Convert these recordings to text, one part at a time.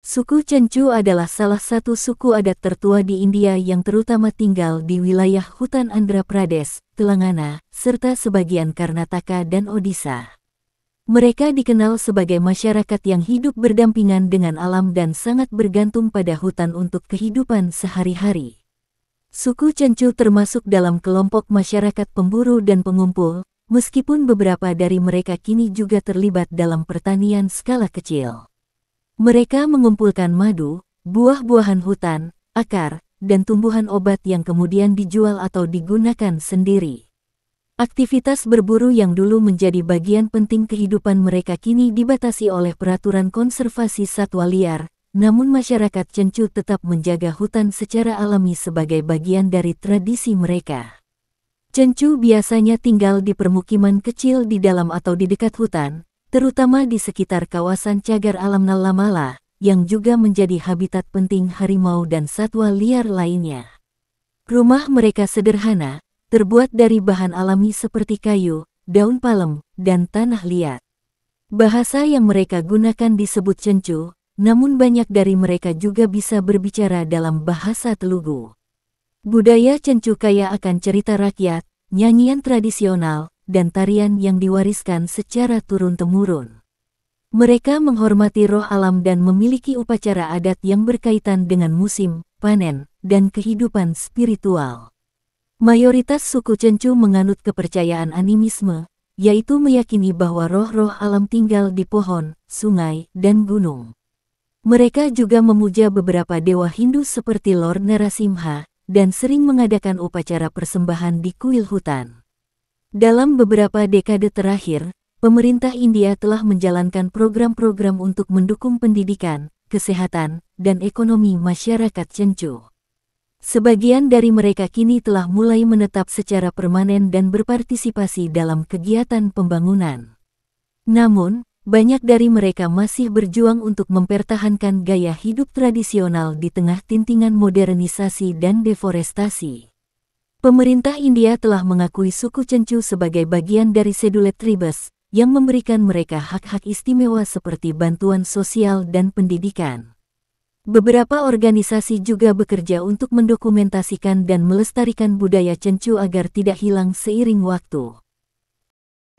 Suku Chenchu adalah salah satu suku adat tertua di India yang terutama tinggal di wilayah hutan Andhra Pradesh, Telangana, serta sebagian Karnataka dan Odisha. Mereka dikenal sebagai masyarakat yang hidup berdampingan dengan alam dan sangat bergantung pada hutan untuk kehidupan sehari-hari. Suku Chenchu termasuk dalam kelompok masyarakat pemburu dan pengumpul, meskipun beberapa dari mereka kini juga terlibat dalam pertanian skala kecil. Mereka mengumpulkan madu, buah-buahan hutan, akar, dan tumbuhan obat yang kemudian dijual atau digunakan sendiri. Aktivitas berburu yang dulu menjadi bagian penting kehidupan mereka kini dibatasi oleh peraturan konservasi satwa liar, namun masyarakat Chenchu tetap menjaga hutan secara alami sebagai bagian dari tradisi mereka. Chenchu biasanya tinggal di permukiman kecil di dalam atau di dekat hutan, terutama di sekitar kawasan cagar alam Nallamala, yang juga menjadi habitat penting harimau dan satwa liar lainnya. Rumah mereka sederhana, terbuat dari bahan alami seperti kayu, daun palem, dan tanah liat. Bahasa yang mereka gunakan disebut Chenchu, namun banyak dari mereka juga bisa berbicara dalam bahasa Telugu. Budaya Chenchu kaya akan cerita rakyat, nyanyian tradisional, dan tarian yang diwariskan secara turun-temurun. Mereka menghormati roh alam dan memiliki upacara adat yang berkaitan dengan musim, panen, dan kehidupan spiritual. Mayoritas suku Chenchu menganut kepercayaan animisme, yaitu meyakini bahwa roh-roh alam tinggal di pohon, sungai, dan gunung. Mereka juga memuja beberapa dewa Hindu seperti Lord Narasimha, dan sering mengadakan upacara persembahan di kuil hutan. Dalam beberapa dekade terakhir, pemerintah India telah menjalankan program-program untuk mendukung pendidikan, kesehatan, dan ekonomi masyarakat Chenchu. Sebagian dari mereka kini telah mulai menetap secara permanen dan berpartisipasi dalam kegiatan pembangunan. Namun, banyak dari mereka masih berjuang untuk mempertahankan gaya hidup tradisional di tengah tintingan modernisasi dan deforestasi. Pemerintah India telah mengakui suku Chenchu sebagai bagian dari Scheduled Tribes, yang memberikan mereka hak-hak istimewa seperti bantuan sosial dan pendidikan. Beberapa organisasi juga bekerja untuk mendokumentasikan dan melestarikan budaya Chenchu agar tidak hilang seiring waktu.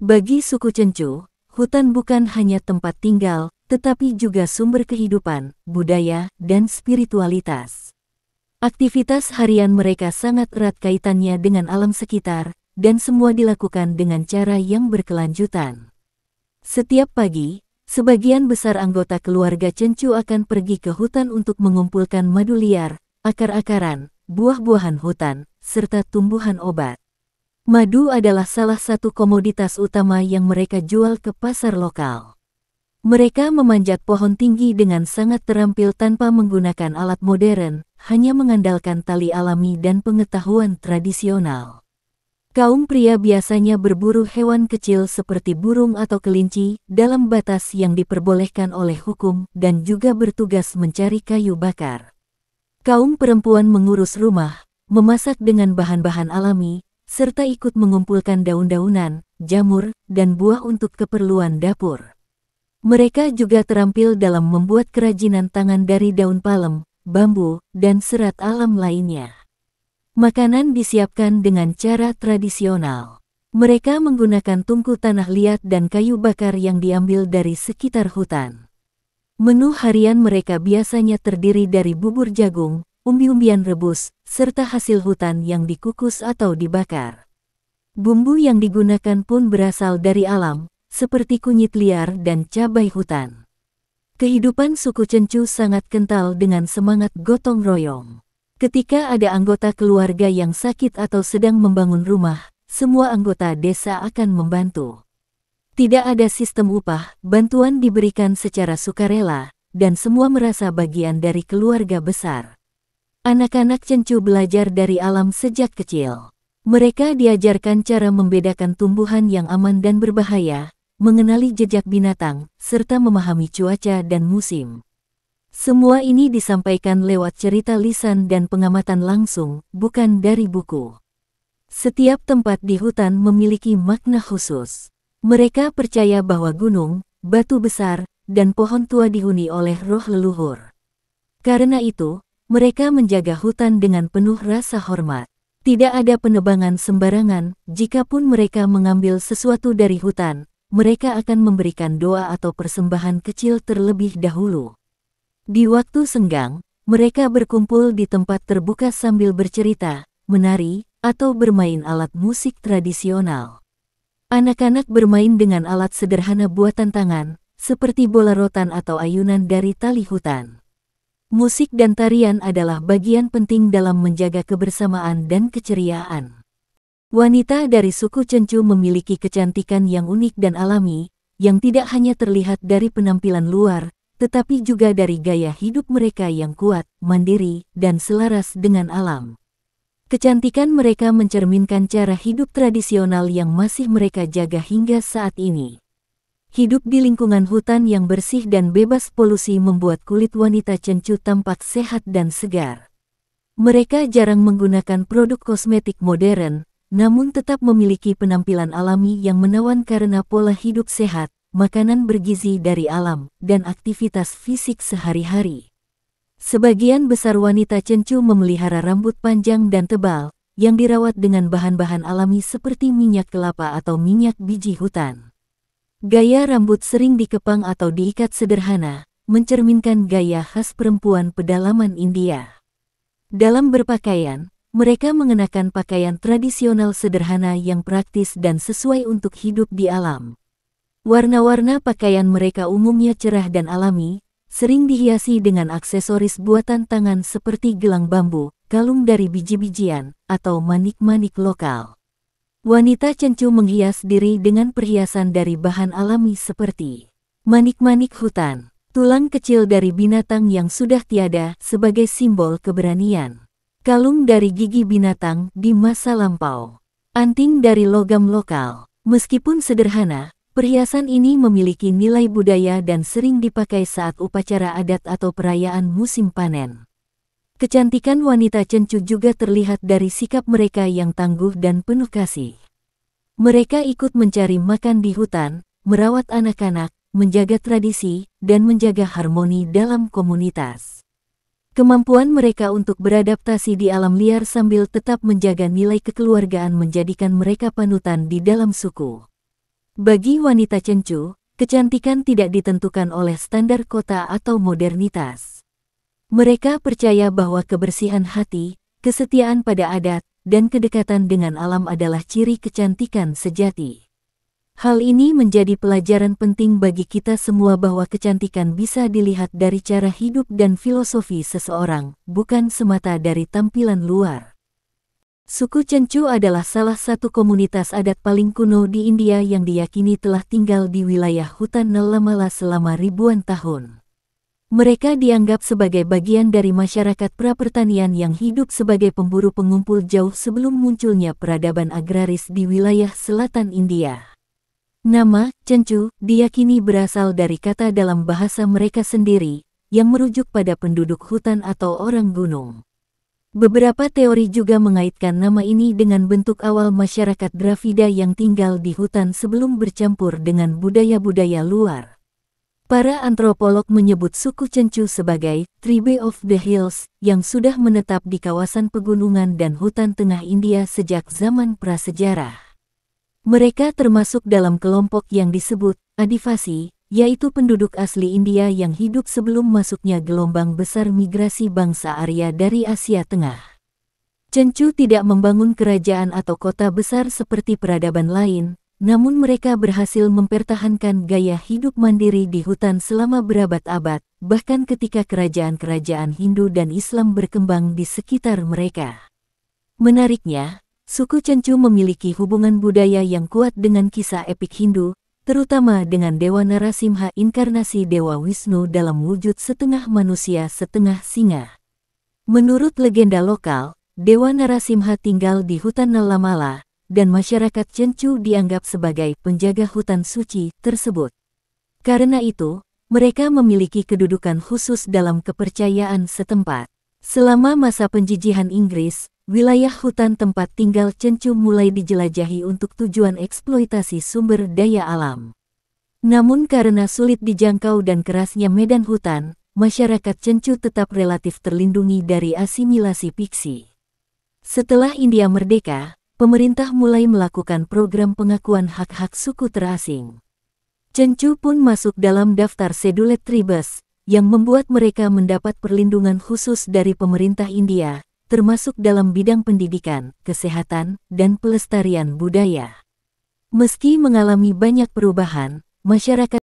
Bagi suku Chenchu, hutan bukan hanya tempat tinggal, tetapi juga sumber kehidupan, budaya, dan spiritualitas. Aktivitas harian mereka sangat erat kaitannya dengan alam sekitar, dan semua dilakukan dengan cara yang berkelanjutan. Setiap pagi, sebagian besar anggota keluarga Chenchu akan pergi ke hutan untuk mengumpulkan madu liar, akar-akaran, buah-buahan hutan, serta tumbuhan obat. Madu adalah salah satu komoditas utama yang mereka jual ke pasar lokal. Mereka memanjat pohon tinggi dengan sangat terampil tanpa menggunakan alat modern, hanya mengandalkan tali alami dan pengetahuan tradisional. Kaum pria biasanya berburu hewan kecil seperti burung atau kelinci dalam batas yang diperbolehkan oleh hukum dan juga bertugas mencari kayu bakar. Kaum perempuan mengurus rumah, memasak dengan bahan-bahan alami, serta ikut mengumpulkan daun-daunan, jamur, dan buah untuk keperluan dapur. Mereka juga terampil dalam membuat kerajinan tangan dari daun palem, bambu, dan serat alam lainnya. Makanan disiapkan dengan cara tradisional. Mereka menggunakan tungku tanah liat dan kayu bakar yang diambil dari sekitar hutan. Menu harian mereka biasanya terdiri dari bubur jagung, umbi-umbian rebus, serta hasil hutan yang dikukus atau dibakar. Bumbu yang digunakan pun berasal dari alam, seperti kunyit liar dan cabai hutan. Kehidupan suku Chenchu sangat kental dengan semangat gotong royong. Ketika ada anggota keluarga yang sakit atau sedang membangun rumah, semua anggota desa akan membantu. Tidak ada sistem upah, bantuan diberikan secara sukarela, dan semua merasa bagian dari keluarga besar. Anak-anak Chenchu belajar dari alam sejak kecil. Mereka diajarkan cara membedakan tumbuhan yang aman dan berbahaya, mengenali jejak binatang, serta memahami cuaca dan musim. Semua ini disampaikan lewat cerita lisan dan pengamatan langsung, bukan dari buku. Setiap tempat di hutan memiliki makna khusus. Mereka percaya bahwa gunung, batu besar, dan pohon tua dihuni oleh roh leluhur. Karena itu, mereka menjaga hutan dengan penuh rasa hormat. Tidak ada penebangan sembarangan. Jikapun mereka mengambil sesuatu dari hutan, mereka akan memberikan doa atau persembahan kecil terlebih dahulu. Di waktu senggang, mereka berkumpul di tempat terbuka sambil bercerita, menari, atau bermain alat musik tradisional. Anak-anak bermain dengan alat sederhana buatan tangan, seperti bola rotan atau ayunan dari tali hutan. Musik dan tarian adalah bagian penting dalam menjaga kebersamaan dan keceriaan. Wanita dari suku Cencu memiliki kecantikan yang unik dan alami, yang tidak hanya terlihat dari penampilan luar, tetapi juga dari gaya hidup mereka yang kuat, mandiri, dan selaras dengan alam. Kecantikan mereka mencerminkan cara hidup tradisional yang masih mereka jaga hingga saat ini. Hidup di lingkungan hutan yang bersih dan bebas polusi membuat kulit wanita Cencu tampak sehat dan segar. Mereka jarang menggunakan produk kosmetik modern, namun tetap memiliki penampilan alami yang menawan karena pola hidup sehat, makanan bergizi dari alam, dan aktivitas fisik sehari-hari. Sebagian besar wanita Cencu memelihara rambut panjang dan tebal, yang dirawat dengan bahan-bahan alami seperti minyak kelapa atau minyak biji hutan. Gaya rambut sering dikepang atau diikat sederhana, mencerminkan gaya khas perempuan pedalaman India. Dalam berpakaian, mereka mengenakan pakaian tradisional sederhana yang praktis dan sesuai untuk hidup di alam. Warna-warna pakaian mereka umumnya cerah dan alami, sering dihiasi dengan aksesoris buatan tangan seperti gelang bambu, kalung dari biji-bijian, atau manik-manik lokal. Wanita Cencu menghias diri dengan perhiasan dari bahan alami seperti manik-manik hutan, tulang kecil dari binatang yang sudah tiada sebagai simbol keberanian, kalung dari gigi binatang di masa lampau, anting dari logam lokal. Meskipun sederhana, perhiasan ini memiliki nilai budaya dan sering dipakai saat upacara adat atau perayaan musim panen. Kecantikan wanita Cencu juga terlihat dari sikap mereka yang tangguh dan penuh kasih. Mereka ikut mencari makan di hutan, merawat anak-anak, menjaga tradisi, dan menjaga harmoni dalam komunitas. Kemampuan mereka untuk beradaptasi di alam liar sambil tetap menjaga nilai kekeluargaan menjadikan mereka panutan di dalam suku. Bagi wanita Cencu, kecantikan tidak ditentukan oleh standar kota atau modernitas. Mereka percaya bahwa kebersihan hati, kesetiaan pada adat, dan kedekatan dengan alam adalah ciri kecantikan sejati. Hal ini menjadi pelajaran penting bagi kita semua bahwa kecantikan bisa dilihat dari cara hidup dan filosofi seseorang, bukan semata dari tampilan luar. Suku Cencu adalah salah satu komunitas adat paling kuno di India yang diyakini telah tinggal di wilayah hutan Nallamala selama ribuan tahun. Mereka dianggap sebagai bagian dari masyarakat prapertanian yang hidup sebagai pemburu pengumpul jauh sebelum munculnya peradaban agraris di wilayah selatan India. Nama Cencu diyakini berasal dari kata dalam bahasa mereka sendiri, yang merujuk pada penduduk hutan atau orang gunung. Beberapa teori juga mengaitkan nama ini dengan bentuk awal masyarakat Dravida yang tinggal di hutan sebelum bercampur dengan budaya-budaya luar. Para antropolog menyebut suku Cencu sebagai Tribe of the Hills yang sudah menetap di kawasan pegunungan dan hutan tengah India sejak zaman prasejarah. Mereka termasuk dalam kelompok yang disebut Adivasi, yaitu penduduk asli India yang hidup sebelum masuknya gelombang besar migrasi bangsa Arya dari Asia Tengah. Cencu tidak membangun kerajaan atau kota besar seperti peradaban lain, namun mereka berhasil mempertahankan gaya hidup mandiri di hutan selama berabad-abad, bahkan ketika kerajaan-kerajaan Hindu dan Islam berkembang di sekitar mereka. Menariknya, suku Cencu memiliki hubungan budaya yang kuat dengan kisah epik Hindu, terutama dengan Dewa Narasimha inkarnasi Dewa Wisnu dalam wujud setengah manusia setengah singa. Menurut legenda lokal, Dewa Narasimha tinggal di hutan Nallamala, dan masyarakat Cencu dianggap sebagai penjaga hutan suci tersebut. Karena itu, mereka memiliki kedudukan khusus dalam kepercayaan setempat. Selama masa penjajahan Inggris, wilayah hutan tempat tinggal Cencu mulai dijelajahi untuk tujuan eksploitasi sumber daya alam. Namun karena sulit dijangkau dan kerasnya medan hutan, masyarakat Cencu tetap relatif terlindungi dari asimilasi fiksi. Setelah India merdeka, pemerintah mulai melakukan program pengakuan hak-hak suku terasing. Cencu pun masuk dalam daftar Scheduled Tribes, yang membuat mereka mendapat perlindungan khusus dari pemerintah India, termasuk dalam bidang pendidikan, kesehatan, dan pelestarian budaya. Meski mengalami banyak perubahan, masyarakat